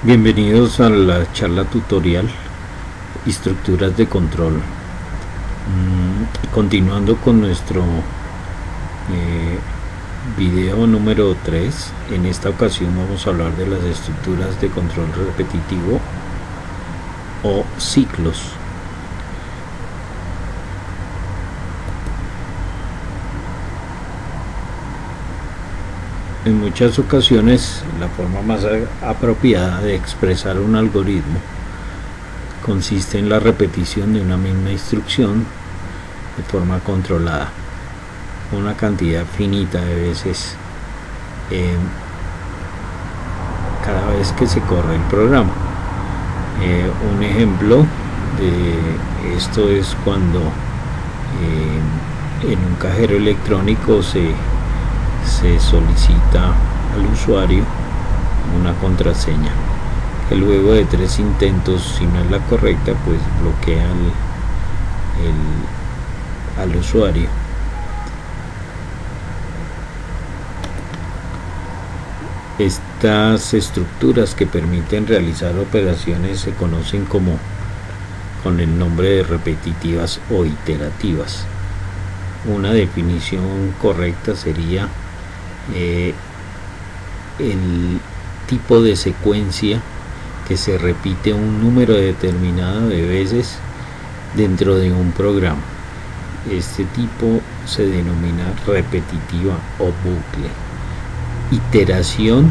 Bienvenidos a la charla tutorial Estructuras de control. Continuando con nuestro video número 3, en esta ocasión vamos a hablar de las estructuras de control repetitivo o ciclos. En muchas ocasiones, la forma más apropiada de expresar un algoritmo consiste en la repetición de una misma instrucción de forma controlada, una cantidad finita de veces cada vez que se corre el programa. Un ejemplo de esto es cuando en un cajero electrónico se solicita al usuario una contraseña que luego de 3 intentos, si no es la correcta, pues bloquea al usuario. Estas estructuras que permiten realizar operaciones se conocen con el nombre de repetitivas o iterativas. Una definición correcta sería el tipo de secuencia que se repite un número determinado de veces dentro de un programa. Este tipo se denomina repetitiva o bucle. Iteración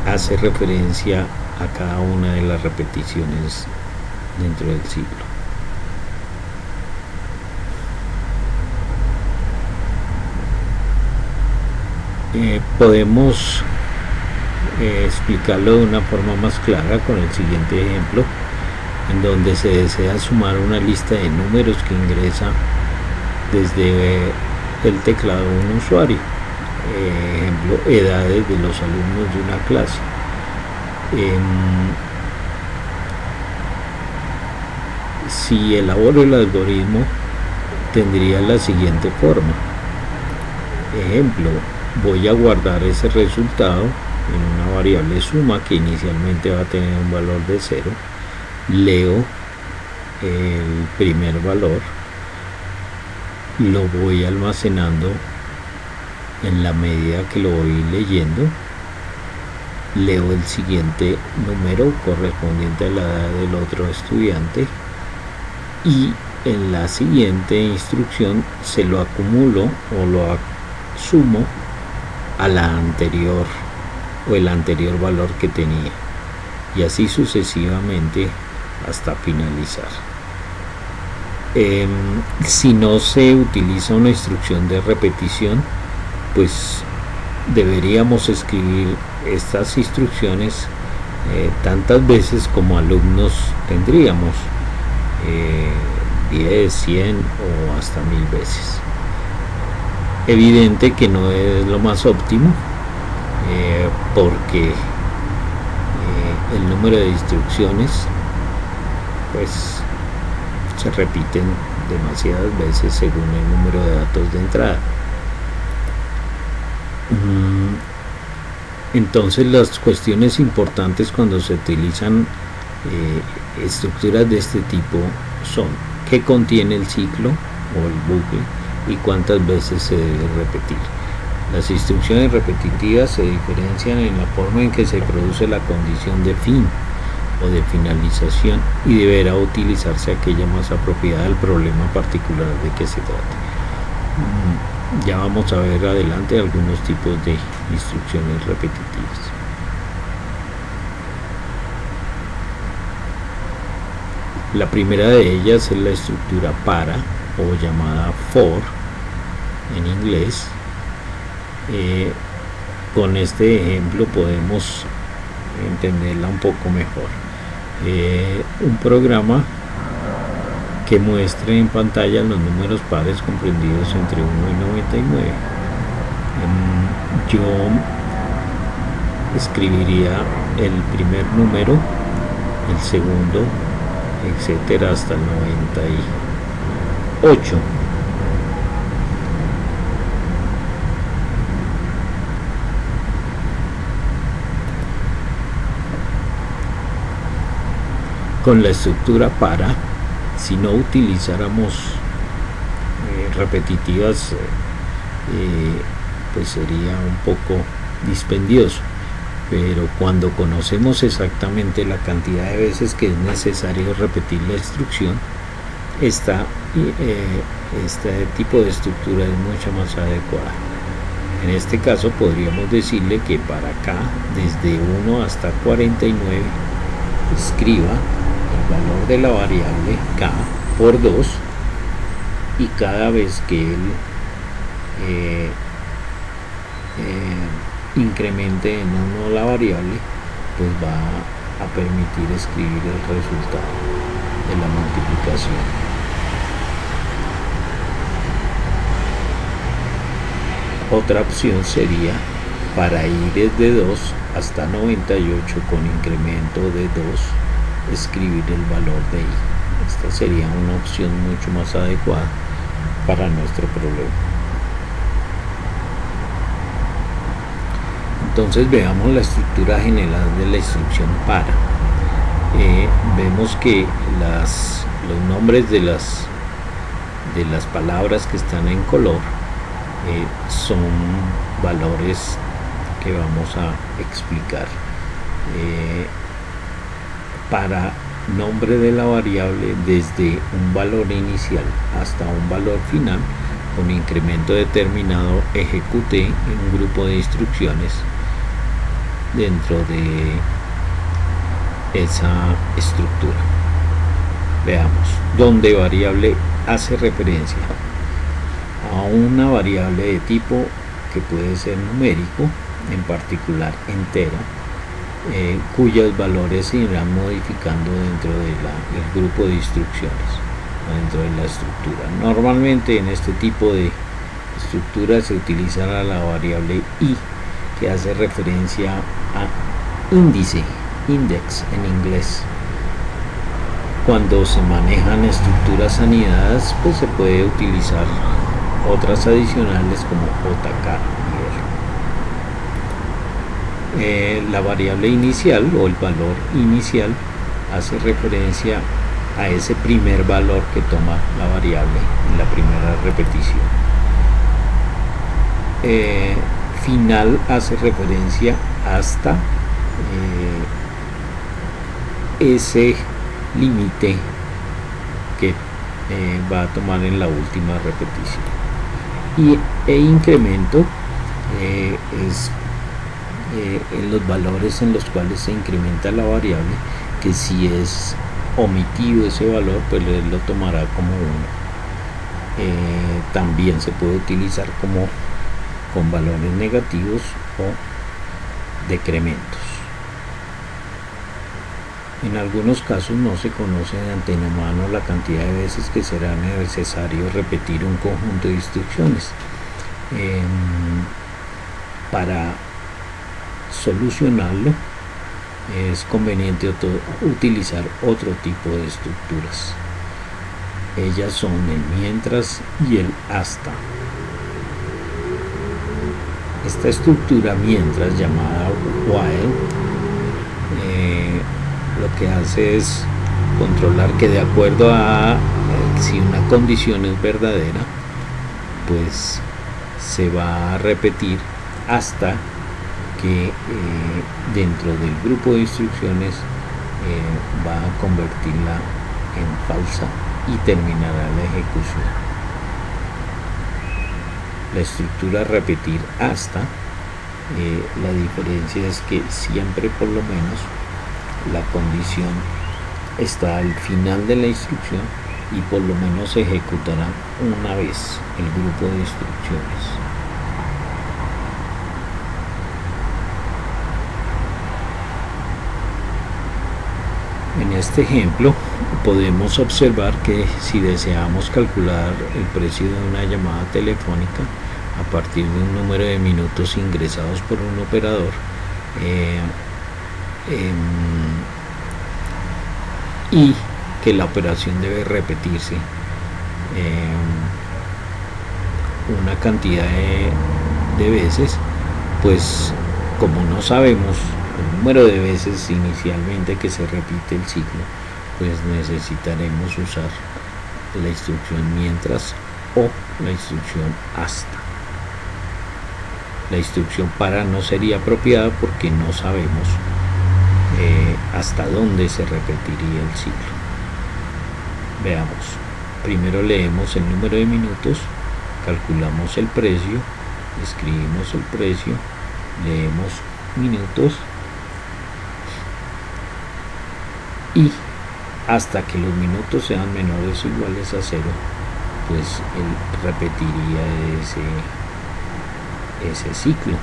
hace referencia a cada una de las repeticiones dentro del ciclo. Podemos explicarlo de una forma más clara con el siguiente ejemplo, en donde se desea sumar una lista de números que ingresa desde el teclado de un usuario. Ejemplo, edades de los alumnos de una clase. Si elaboro el algoritmo, tendría la siguiente forma. Ejemplo, voy a guardar ese resultado en una variable suma que inicialmente va a tener un valor de 0. Leo el primer valor, lo voy almacenando en la medida que lo voy leyendo. Leo el siguiente número correspondiente a la edad del otro estudiante y en la siguiente instrucción se lo acumulo o lo sumo a la anterior o el anterior valor que tenía, y así sucesivamente hasta finalizar. Si no se utiliza una instrucción de repetición, pues deberíamos escribir estas instrucciones tantas veces como alumnos tendríamos, 10, 100 o hasta 1000 veces. Evidente que no es lo más óptimo, porque el número de instrucciones pues se repiten demasiadas veces según el número de datos de entrada. Entonces las cuestiones importantes cuando se utilizan estructuras de este tipo son qué contiene el ciclo o el bucle y cuántas veces se debe repetir. Las instrucciones repetitivas se diferencian en la forma en que se produce la condición de fin o de finalización y deberá utilizarse aquella más apropiada al problema particular de que se trate. Ya vamos a ver adelante algunos tipos de instrucciones repetitivas. La primera de ellas es la estructura para o llamada for en inglés. Con este ejemplo podemos entenderla un poco mejor. Un programa que muestre en pantalla los números pares comprendidos entre 1 y 99. Yo escribiría el primer número, el segundo, etcétera, hasta el 98. con la estructura para, si no utilizáramos repetitivas, pues sería un poco dispendioso, pero cuando conocemos exactamente la cantidad de veces que es necesario repetir la instrucción, este tipo de estructura es mucho más adecuada. En este caso podríamos decirle que para acá, desde 1 hasta 49, escriba el valor de la variable k por 2, y cada vez que él incremente en 1 la variable, pues va a permitir escribir el resultado de la multiplicación. Otra opción sería, para ir desde 2 hasta 98 con incremento de 2, escribir el valor de i. Esta sería una opción mucho más adecuada para nuestro problema. Entonces veamos la estructura general de la instrucción para. Vemos que los nombres de las palabras que están en color son valores que vamos a explicar. Para nombre de la variable, desde un valor inicial hasta un valor final, con incremento determinado, ejecute un grupo de instrucciones dentro de esa estructura. Veamos, donde variable hace referencia a una variable de tipo que puede ser numérico, en particular entero, cuyos valores se irán modificando dentro del grupo de instrucciones, dentro de la estructura. Normalmente en este tipo de estructura se utilizará la variable i, que hace referencia a índice, index en inglés. Cuando se manejan estructuras anidadas, pues se puede utilizar otras adicionales como jk y r. La variable inicial o el valor inicial hace referencia a ese primer valor que toma la variable en la primera repetición. Final hace referencia hasta ese límite que va a tomar en la última repetición. E incremento es en los valores en los cuales se incrementa la variable, que si es omitido ese valor, pues él lo tomará como 1. También se puede utilizar como con valores negativos o decrementos. En algunos casos no se conoce de antemano la cantidad de veces que será necesario repetir un conjunto de instrucciones. Para solucionarlo es conveniente utilizar otro tipo de estructuras. Ellas son el mientras y el hasta. Esta estructura mientras, llamada while, lo que hace es controlar que, de acuerdo a si una condición es verdadera, pues se va a repetir hasta que dentro del grupo de instrucciones va a convertirla en falsa y terminará la ejecución. La estructura repetir hasta, la diferencia es que siempre por lo menos la condición está al final de la instrucción y por lo menos se ejecutará una vez el grupo de instrucciones. En este ejemplo podemos observar que si deseamos calcular el precio de una llamada telefónica a partir de un número de minutos ingresados por un operador, y que la operación debe repetirse una cantidad de veces, pues como no sabemos el número de veces inicialmente que se repite el ciclo, pues necesitaremos usar la instrucción mientras o la instrucción hasta. La instrucción para no sería apropiada porque no sabemos hasta dónde se repetiría el ciclo. Veamos. Primero leemos el número de minutos, calculamos el precio, escribimos el precio, leemos minutos y hasta que los minutos sean menores o iguales a 0, pues él repetiría ese ciclo.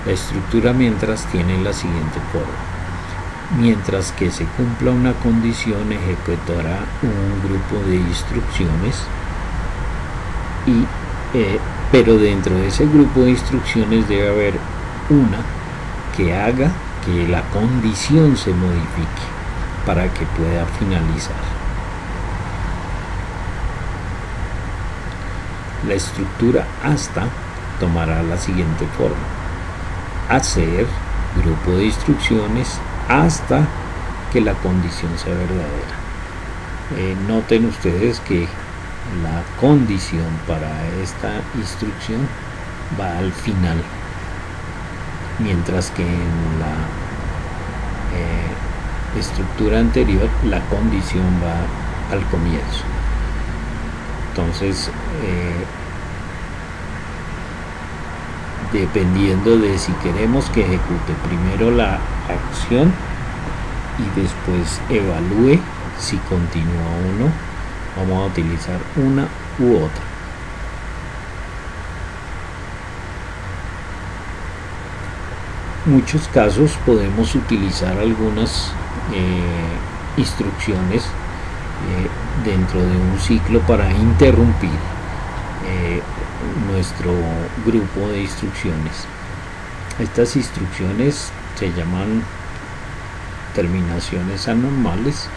La estructura mientras tiene la siguiente forma. Mientras que se cumpla una condición, ejecutará un grupo de instrucciones pero dentro de ese grupo de instrucciones debe haber una que haga que la condición se modifique para que pueda finalizar. La estructura hasta tomará la siguiente forma: hacer grupo de instrucciones hasta que la condición sea verdadera. Noten ustedes que la condición para esta instrucción va al final, mientras que en la estructura anterior la condición va al comienzo. Entonces, dependiendo de si queremos que ejecute primero la acción y después evalúe si continúa o no, vamos a utilizar una u otra. Muchos casos podemos utilizar algunas instrucciones dentro de un ciclo para interrumpir nuestro grupo de instrucciones. Estas instrucciones se llaman terminaciones anormales,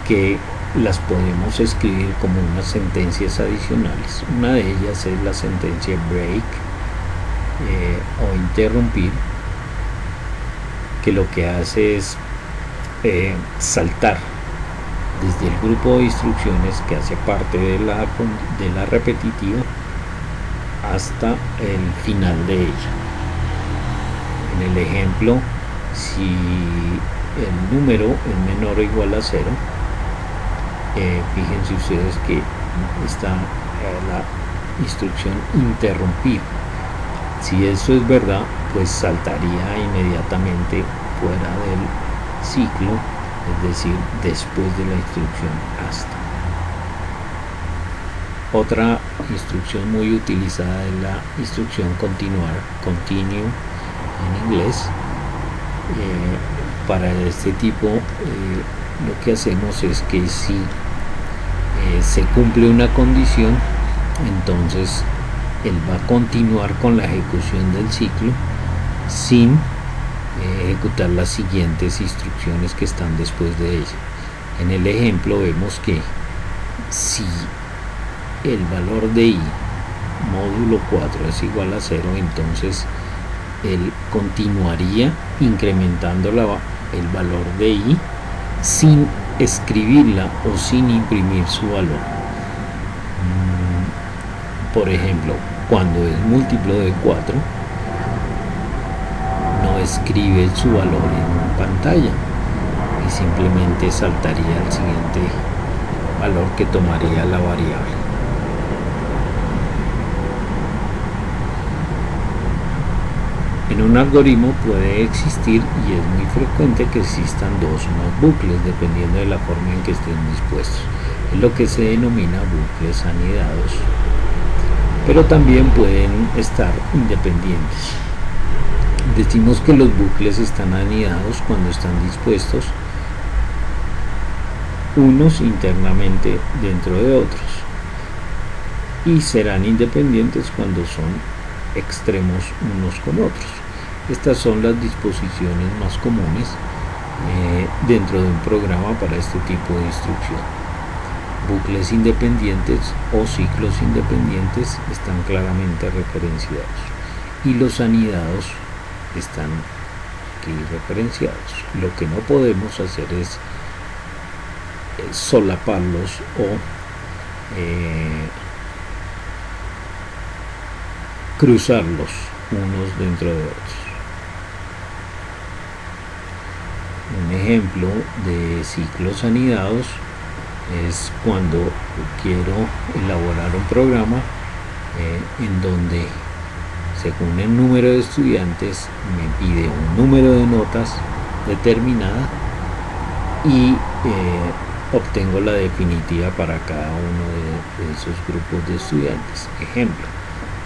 que las podemos escribir como unas sentencias adicionales. Una de ellas es la sentencia break o interrumpir, que lo que hace es saltar desde el grupo de instrucciones que hace parte de la repetitiva hasta el final de ella. En el ejemplo, si el número es menor o igual a 0, fíjense ustedes que está la instrucción interrumpir. Si eso es verdad, pues saltaría inmediatamente fuera del ciclo, es decir, después de la instrucción hasta. Otra instrucción muy utilizada es la instrucción continuar, continue en inglés. Para este tipo, lo que hacemos es que si se cumple una condición, entonces él va a continuar con la ejecución del ciclo sin ejecutar las siguientes instrucciones que están después de ella. En el ejemplo vemos que si el valor de i módulo 4 es igual a 0, entonces él continuaría incrementando el valor de i sin escribirla o sin imprimir su valor. Por ejemplo, cuando es múltiplo de 4, no escribe su valor en pantalla y simplemente saltaría al siguiente valor que tomaría la variable. En un algoritmo puede existir, y es muy frecuente que existan dos o más bucles dependiendo de la forma en que estén dispuestos. Es lo que se denomina bucles anidados, pero también pueden estar independientes. Decimos que los bucles están anidados cuando están dispuestos unos internamente dentro de otros, y serán independientes cuando son extremos unos con otros. Estas son las disposiciones más comunes dentro de un programa para este tipo de instrucción. bucles independientes o ciclos independientes están claramente referenciados y los anidados están aquí referenciados. Lo que no podemos hacer es solaparlos o cruzarlos unos dentro de otros. Un ejemplo de ciclos anidados es cuando quiero elaborar un programa en donde, según el número de estudiantes, me pide un número de notas determinada y obtengo la definitiva para cada uno de esos grupos de estudiantes. Ejemplo,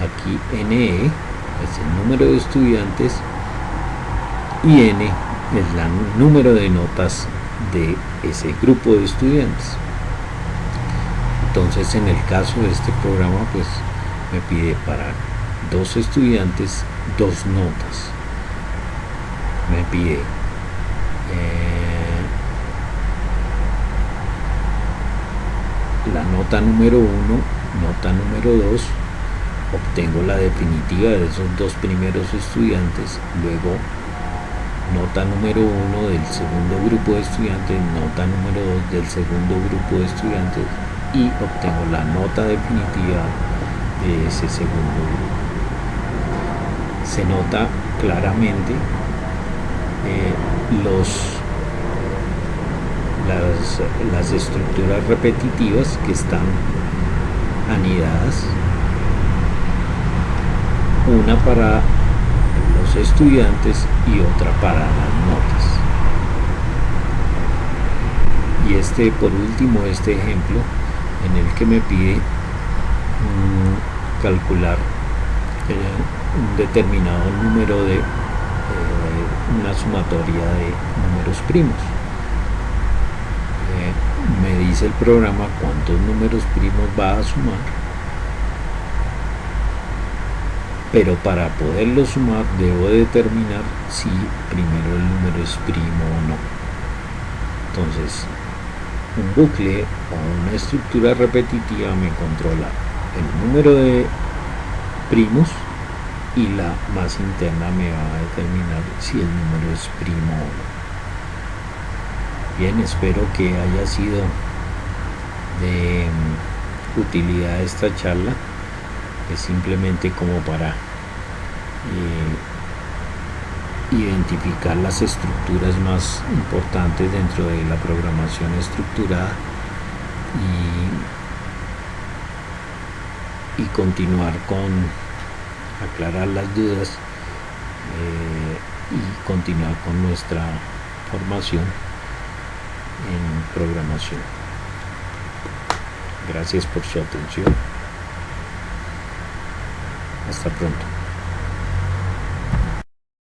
aquí NE es el número de estudiantes y N es el número de notas de ese grupo de estudiantes. Entonces, en el caso de este programa, pues me pide para 2 estudiantes 2 notas. Me pide la nota número 1, nota número 2, obtengo la definitiva de esos 2 primeros estudiantes, luego nota número 1 del segundo grupo de estudiantes, nota número 2 del segundo grupo de estudiantes y obtengo la nota definitiva de ese segundo grupo. Se nota claramente las estructuras repetitivas que están anidadas, una para los estudiantes y otra para las notas. Y por último, este ejemplo en el que me pide calcular un determinado número de una sumatoria de números primos. Me dice el programa cuántos números primos va a sumar, pero para poderlo sumar debo determinar si primero el número es primo o no. Entonces, un bucle o una estructura repetitiva me controla el número de primos y la más interna me va a determinar si el número es primo o no. Bien, espero que haya sido de utilidad esta charla. Es simplemente como para identificar las estructuras más importantes dentro de la programación estructurada y continuar con aclarar las dudas y continuar con nuestra formación en programación. Gracias por su atención. Hasta pronto.